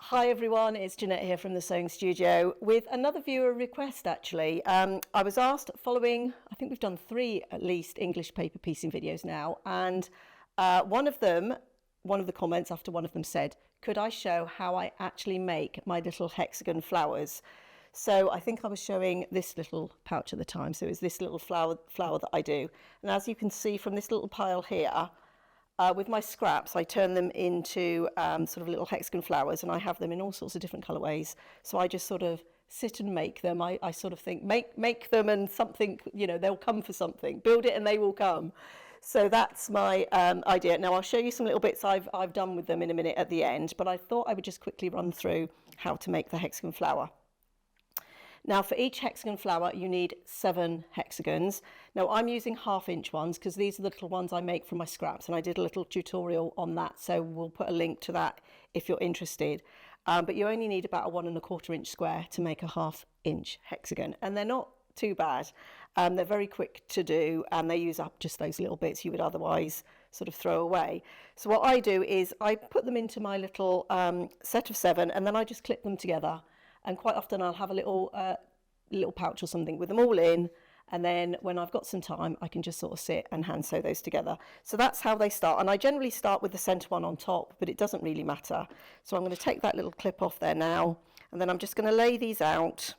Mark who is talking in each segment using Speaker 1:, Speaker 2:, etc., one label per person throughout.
Speaker 1: Hi everyone, it's Jeanette here from the Sewing Studio with another viewer request actually. I was asked following, I think we've done 3 at least English paper piecing videos now, and one of the comments after one of them said, could I show how I actually make my little hexagon flowers? So I think I was showing this little pouch at the time, so it's this little flower that I do. And as you can see from this little pile here, with my scraps, I turn them into sort of little hexagon flowers, and I have them in all sorts of different colourways. So I just sort of sit and make them. I sort of think, make them and something, you know, they'll come for something. Build it and they will come. So that's my idea. Now I'll show you some little bits I've done with them in a minute at the end, but I thought I would just quickly run through how to make the hexagon flower. Now for each hexagon flower you need 7 hexagons. Now I'm using 1/2 inch ones because these are the little ones I make from my scraps, and I did a little tutorial on that, so we'll put a link to that if you're interested. But you only need about a 1 1/4 inch square to make a 1/2 inch hexagon, and they're not too bad. They're very quick to do, and they use up just those little bits you would otherwise sort of throw away. So what I do is I put them into my little set of 7, and then I just clip them together. And quite often I'll have a little pouch or something with them all in, and then when I've got some time I can just sort of sit and hand sew those together. So that's how they start, and I generally start with the centre one on top, but it doesn't really matter. So I'm going to take that little clip off there now, and then I'm just going to lay these out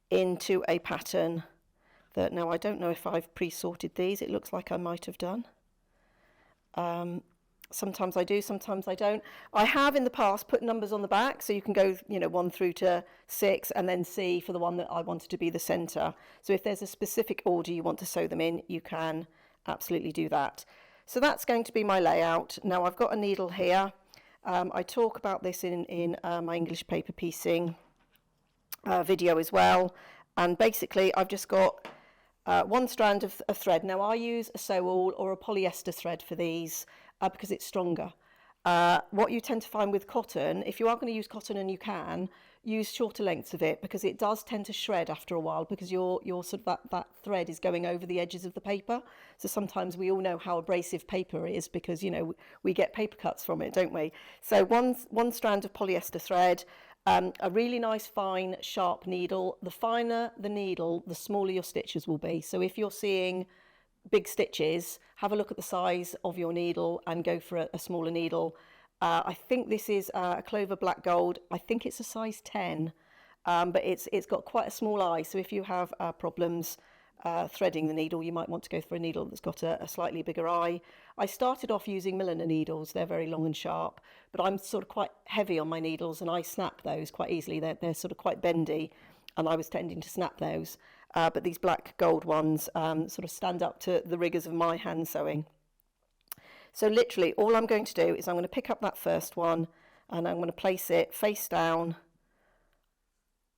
Speaker 1: into a pattern that, now I don't know if I've pre-sorted these, it looks like I might have done. Sometimes I do, sometimes I don't. I have in the past put numbers on the back, so you can go, you know, 1 through to 6 and then see for the one that I wanted to be the centre. So if there's a specific order you want to sew them in, you can absolutely do that. So that's going to be my layout. Now I've got a needle here. I talk about this in my English paper piecing video as well. And basically I've just got 1 strand of thread. Now I use a sew-all or a polyester thread for these because it's stronger. What you tend to find with cotton, if you are going to use cotton, and you can, use shorter lengths of it, because it does tend to shred after a while, because your sort of that thread is going over the edges of the paper. So sometimes we all know how abrasive paper is because, you know, we get paper cuts from it, don't we? So one strand of polyester thread, a really nice fine sharp needle. The finer the needle, the smaller your stitches will be. So if you're seeing big stitches, have a look at the size of your needle and go for a smaller needle. I think this is a Clover Black Gold. I think it's a size 10, but it's got quite a small eye, so if you have problems threading the needle, you might want to go for a needle that's got a slightly bigger eye. I started off using milliner needles. They're very long and sharp, but I'm sort of quite heavy on my needles, and I snap those quite easily. They're sort of quite bendy, and I was tending to snap those. But these black gold ones sort of stand up to the rigours of my hand sewing. So literally all I'm going to do is I'm going to pick up that first one, and I'm going to place it face down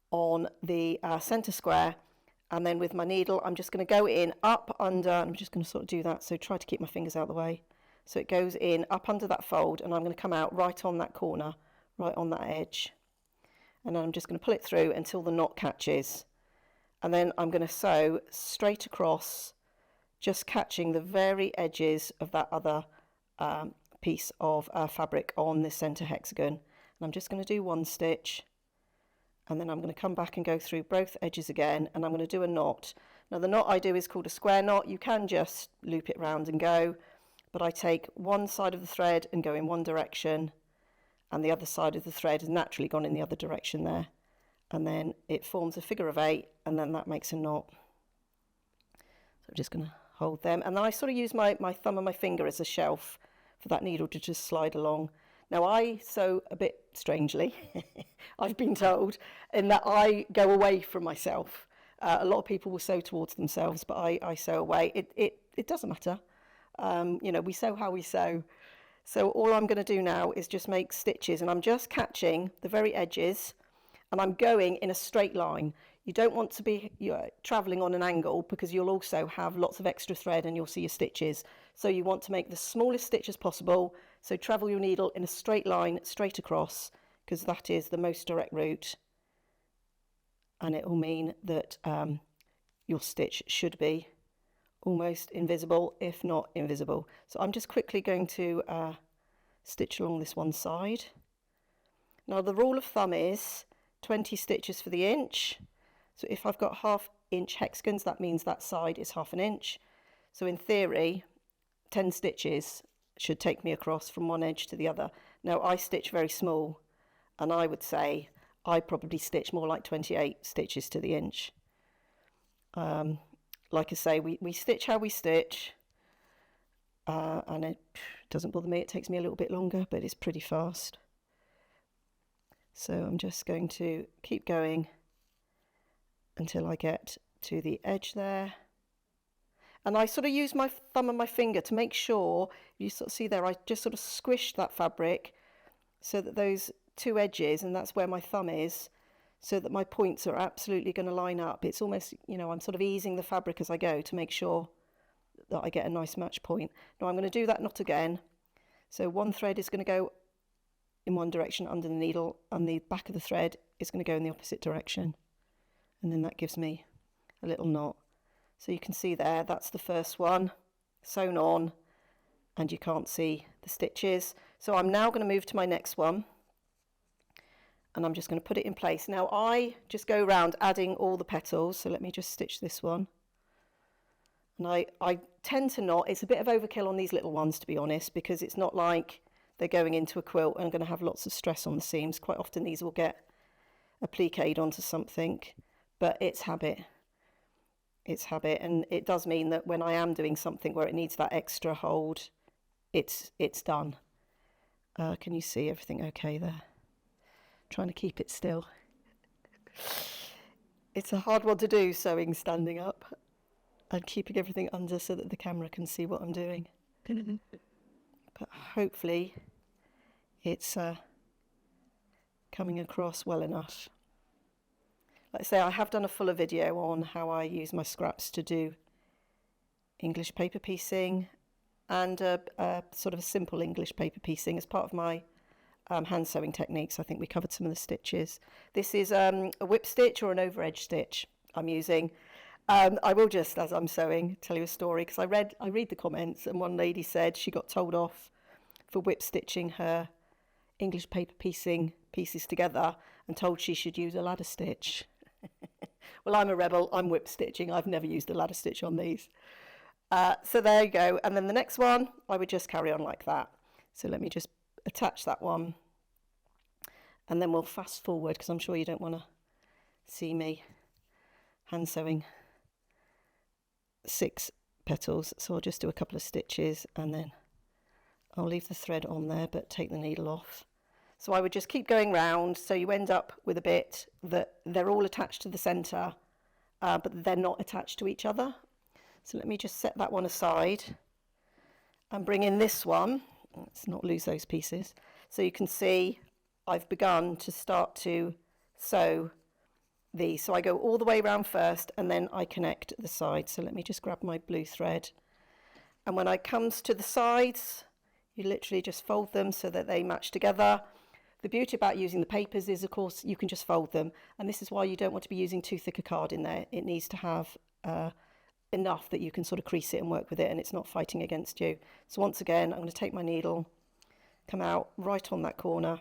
Speaker 1: on the centre square, and then with my needle I'm just going to go in up under, I'm just going to sort of do that, so try to keep my fingers out of the way. So it goes in up under that fold, and I'm going to come out right on that corner, right on that edge, and then I'm just going to pull it through until the knot catches. And then I'm going to sew straight across, just catching the very edges of that other piece of fabric on this centre hexagon. And I'm just going to do 1 stitch, and then I'm going to come back and go through both edges again, and I'm going to do a knot. Now the knot I do is called a square knot. You can just loop it round and go, but I take one side of the thread and go in one direction, and the other side of the thread has naturally gone in the other direction there. And then it forms a figure of 8, and then that makes a knot. So I'm just going to hold them, and then I sort of use my thumb and my finger as a shelf for that needle to just slide along. Now I sew a bit strangely, I've been told, in that I go away from myself. A lot of people will sew towards themselves, but I sew away. It doesn't matter. You know, we sew how we sew. So all I'm going to do now is just make stitches, and I'm just catching the very edges, and I'm going in a straight line. You don't want to be travelling on an angle, because you'll also have lots of extra thread and you'll see your stitches. So you want to make the smallest stitch as possible. So travel your needle in a straight line, straight across, because that is the most direct route. And it will mean that your stitch should be almost invisible, if not invisible. So I'm just quickly going to stitch along this one side. Now the rule of thumb is 20 stitches for the inch. So if I've got 1/2 inch hexagons, that means that side is 1/2 inch. So in theory, 10 stitches should take me across from one edge to the other. Now I stitch very small, and I would say I probably stitch more like 28 stitches to the inch. Like I say, we stitch how we stitch, and it doesn't bother me. It takes me a little bit longer, but it's pretty fast. So I'm just going to keep going until I get to the edge there. And I sort of use my thumb and my finger to make sure, you sort of see there, I just sort of squish that fabric so that those two edges, and that's where my thumb is, so that my points are absolutely going to line up. It's almost, you know, I'm sort of easing the fabric as I go to make sure that I get a nice match point. Now I'm going to do that knot again. So one thread is going to go in one direction under the needle, and the back of the thread is going to go in the opposite direction. And then that gives me a little knot. So you can see there, that's the first one sewn on, and you can't see the stitches. So I'm now going to move to my next one, and I'm just going to put it in place. Now I just go around adding all the petals, so let me just stitch this one. And I tend to not, it's a bit of overkill on these little ones, to be honest, because it's not like they're going into a quilt and I'm going to have lots of stress on the seams. Quite often these will get appliqued onto something, but it's habit. It's habit, and it does mean that when I am doing something where it needs that extra hold, it's done. Can you see everything okay there? Trying to keep it still. It's a hard one to do, sewing standing up and keeping everything under so that the camera can see what I'm doing. But hopefully it's coming across well enough. Like I say, I have done a fuller video on how I use my scraps to do English paper piecing, and sort of a simple English paper piecing as part of my hand sewing techniques. I think we covered some of the stitches. This is a whip stitch or an over edge stitch I'm using. I will just, as I'm sewing, tell you a story, because I read the comments, and one lady said she got told off for whip stitching her English paper piecing pieces together and told she should use a ladder stitch. Well, I'm a rebel, I'm whip stitching, I've never used a ladder stitch on these. So there you go, and then the next one I would just carry on like that. So let me just attach that one, and then we'll fast forward, because I'm sure you don't want to see me hand sewing 6 petals. So I'll just do a couple of stitches, and then I'll leave the thread on there but take the needle off. So I would just keep going round, so you end up with a bit that they're all attached to the centre, but they're not attached to each other. So let me just set that one aside and bring in this one. Let's not lose those pieces. So you can see I've begun to start to sew these. So I go all the way around first, and then I connect the sides. So let me just grab my blue thread. And when it comes to the sides, you literally just fold them so that they match together. The beauty about using the papers is, of course, you can just fold them. And this is why you don't want to be using too thick a card in there. It needs to have enough that you can sort of crease it and work with it, and it's not fighting against you. So once again, I'm going to take my needle, come out right on that corner.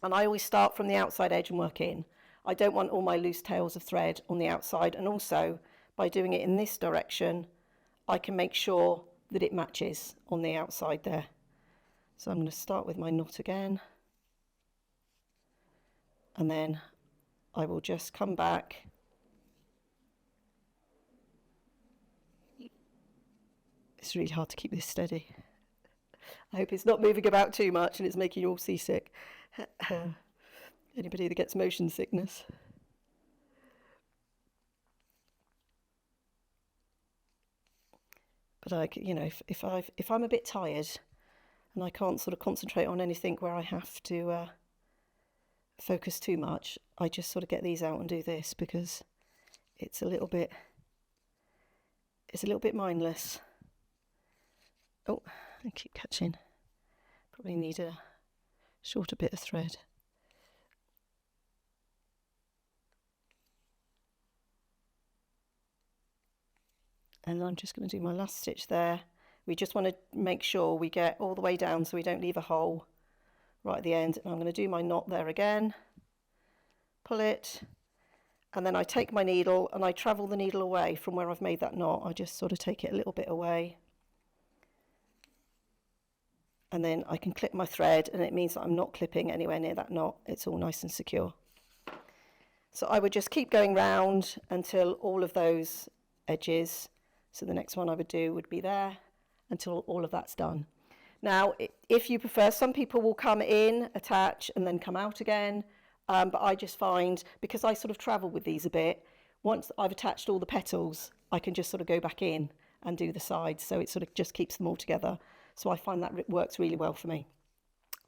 Speaker 1: And I always start from the outside edge and work in. I don't want all my loose tails of thread on the outside. And also, by doing it in this direction, I can make sure that it matches on the outside there. So I'm going to start with my knot again. And then I will just come back . It's really hard to keep this steady. I hope it's not moving about too much and it's making you all seasick. Anybody that gets motion sickness. But you know, if I'm a bit tired and I can't sort of concentrate on anything where I have to focus too much, I just sort of get these out and do this, because it's a little bit mindless. Oh, I keep catching. Probably need a shorter bit of thread. And I'm just going to do my last stitch there. We just want to make sure we get all the way down so we don't leave a hole right at the end, and I'm going to do my knot there again, pull it, and then I take my needle and I travel the needle away from where I've made that knot. I just sort of take it a little bit away, and then I can clip my thread, and it means that I'm not clipping anywhere near that knot. It's all nice and secure. So I would just keep going round until all of those edges, so the next one I would do would be there, until all of that's done. Now, if you prefer, some people will come in, attach, and then come out again. But I just find, because I sort of travel with these a bit, once I've attached all the petals, I can just sort of go back in and do the sides. So it sort of just keeps them all together. So I find that works really well for me.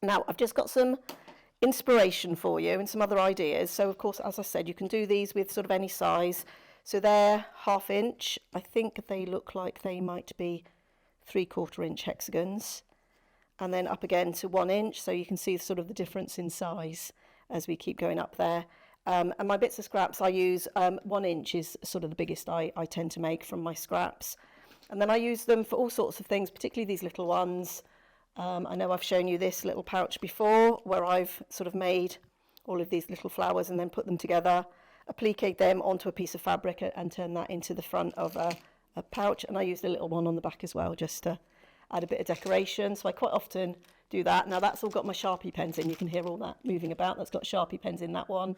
Speaker 1: Now, I've just got some inspiration for you and some other ideas. So, of course, as I said, you can do these with sort of any size. So they're 1/2 inch. I think they look like they might be 3/4 inch hexagons. And then up again to 1 inch. So you can see sort of the difference in size as we keep going up there. And my bits of scraps I use, 1 inch is sort of the biggest I tend to make from my scraps. And then I use them for all sorts of things, particularly these little ones. I know I've shown you this little pouch before, where I've sort of made all of these little flowers and then put them together, applique them onto a piece of fabric and turn that into the front of a pouch. And I used a little one on the back as well, just to add a bit of decoration. So I quite often do that. Now that's all got my Sharpie pens in. You can hear all that moving about. That's got Sharpie pens in, that one.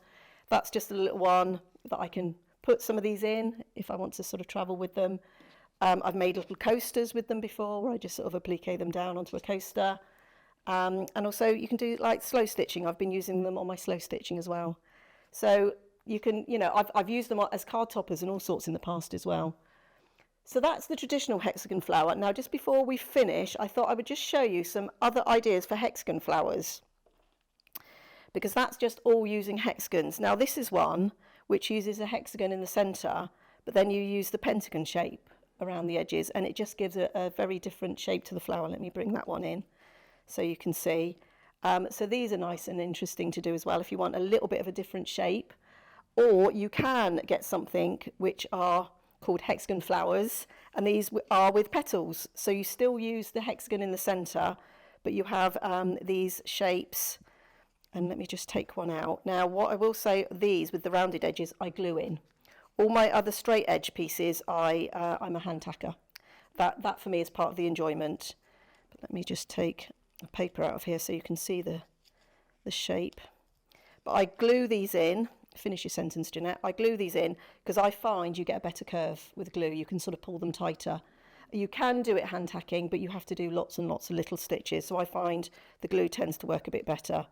Speaker 1: That's just a little one that I can put some of these in if I want to sort of travel with them. I've made little coasters with them before, where I just sort of applique them down onto a coaster. And also you can do like slow stitching. I've been using them on my slow stitching as well. So you can, you know, I've used them as card toppers and all sorts in the past as well. So that's the traditional hexagon flower. Now, just before we finish, I thought I would just show you some other ideas for hexagon flowers, because that's just all using hexagons. Now, this is one which uses a hexagon in the centre, but then you use the pentagon shape around the edges, and it just gives a very different shape to the flower. Let me bring that one in so you can see. So these are nice and interesting to do as well if you want a little bit of a different shape. Or you can get something which are called hexagon flowers, and these are with petals. So you still use the hexagon in the centre, but you have these shapes. And let me just take one out. Now, what I will say, these with the rounded edges, I glue in. All my other straight edge pieces, I'm a hand tacker. That for me is part of the enjoyment. But let me just take a paper out of here so you can see the shape. But I glue these in. Finish your sentence, Jeanette. I glue these in because I find you get a better curve with glue. You can sort of pull them tighter. You can do it hand tacking, but you have to do lots and lots of little stitches. So I find the glue tends to work a bit better.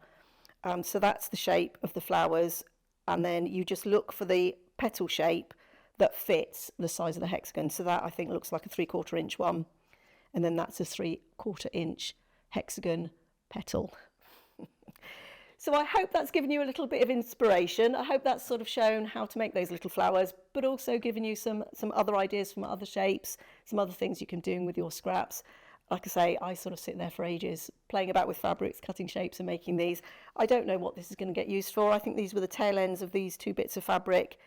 Speaker 1: So that's the shape of the flowers. And then you just look for the petal shape that fits the size of the hexagon. So that I think looks like a 3/4 inch one. And then that's a 3/4 inch hexagon petal. So I hope that's given you a little bit of inspiration. I hope that's sort of shown how to make those little flowers, but also given you some other ideas from other shapes, some other things you can do with your scraps. Like I say, I sort of sit there for ages playing about with fabrics, cutting shapes and making these. I don't know what this is going to get used for. I think these were the tail ends of these 2 bits of fabric,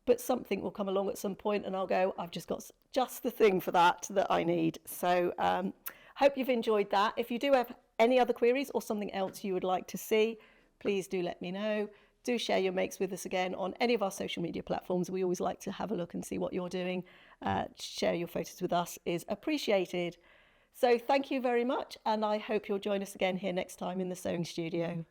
Speaker 1: but something will come along at some point and I'll go, I've just got just the thing for that I need. So hope you've enjoyed that. If you do have any other queries or something else you would like to see, please do let me know. Do share your makes with us again on any of our social media platforms. We always like to have a look and see what you're doing. Share your photos with us is appreciated. So thank you very much, and I hope you'll join us again here next time in the sewing studio.